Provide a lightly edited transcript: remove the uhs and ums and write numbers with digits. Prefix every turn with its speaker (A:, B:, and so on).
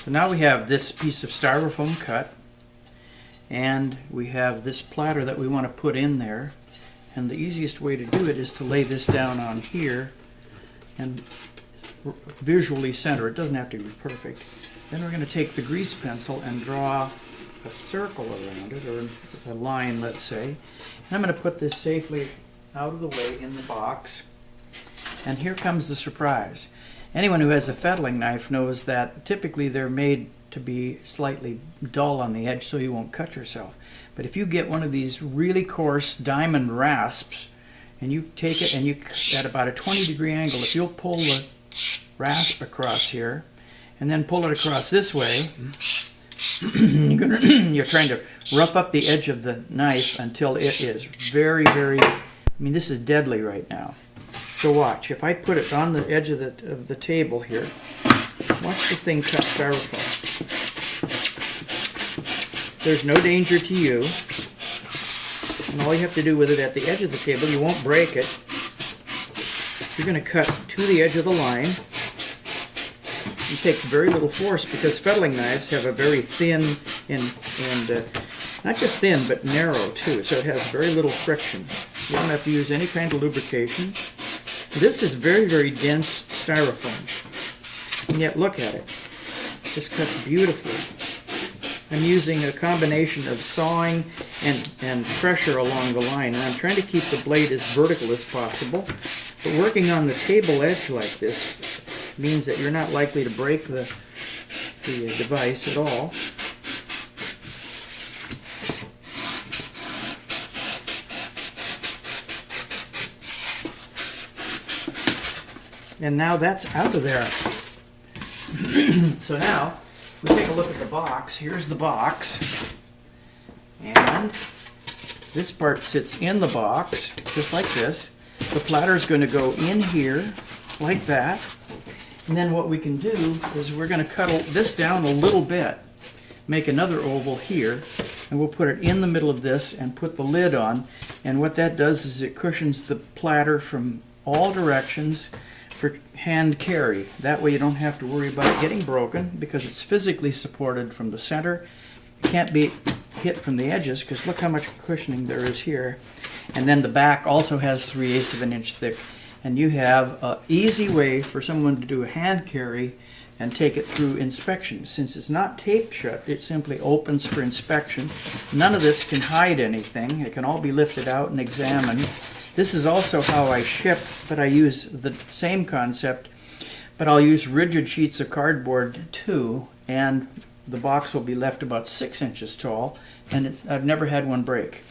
A: So now we have this piece of styrofoam cut, and we have this platter that we want to put in there. And the easiest way to do it is to lay this down on here and visually center. It doesn't have to be perfect. Then we're going to take the grease pencil and draw a circle around it, or a line, let's say. And I'm going to put this safely out of the way in the box. And here comes the surprise. Anyone who has a fettling knife knows that typically they're made to be slightly dull on the edge so you won't cut yourself. But if you get one of these really coarse diamond rasps and you take it and you at about a 20-degree angle, if you'll pull the rasp across here and then pull it across this way, you're trying to rough up the edge of the knife until it is very, very, I mean, this is deadly right now. So watch, if I put it on the edge of the table here, watch the thing cut styrofoam. There's no danger to you, and all you have to do with it at the edge of the table, you won't break it. You're going to cut to the edge of the line. It takes very little force because fettling knives have a very thin and not just thin but narrow too, so it has very little friction. You don't have to use any kind of lubrication. This is very, very dense styrofoam, and yet look at it. This cuts beautifully. I'm using a combination of sawing and pressure along the line, and I'm trying to keep the blade as vertical as possible. But working on the table edge like this means that you're not likely to break the device at all. And now that's out of there. So now we take a look at the box. Here's the box. And this part sits in the box, just like this. The platter is going to go in here, like that. And then what we can do is we're going to cut this down a little bit, make another oval here, and we'll put it in the middle of this and put the lid on. And what that does is it cushions the platter from all directions for hand carry. That way you don't have to worry about it getting broken because it's physically supported from the center. It can't be hit from the edges because look how much cushioning there is here. And then the back also has 3/8 of an inch thick. And you have an easy way for someone to do a hand carry and take it through inspection. Since it's not taped shut, it simply opens for inspection. None of this can hide anything. It can all be lifted out and examined. This is also how I ship, but I use the same concept, but I'll use rigid sheets of cardboard too, and the box will be left about 6 inches tall, and I've never had one break.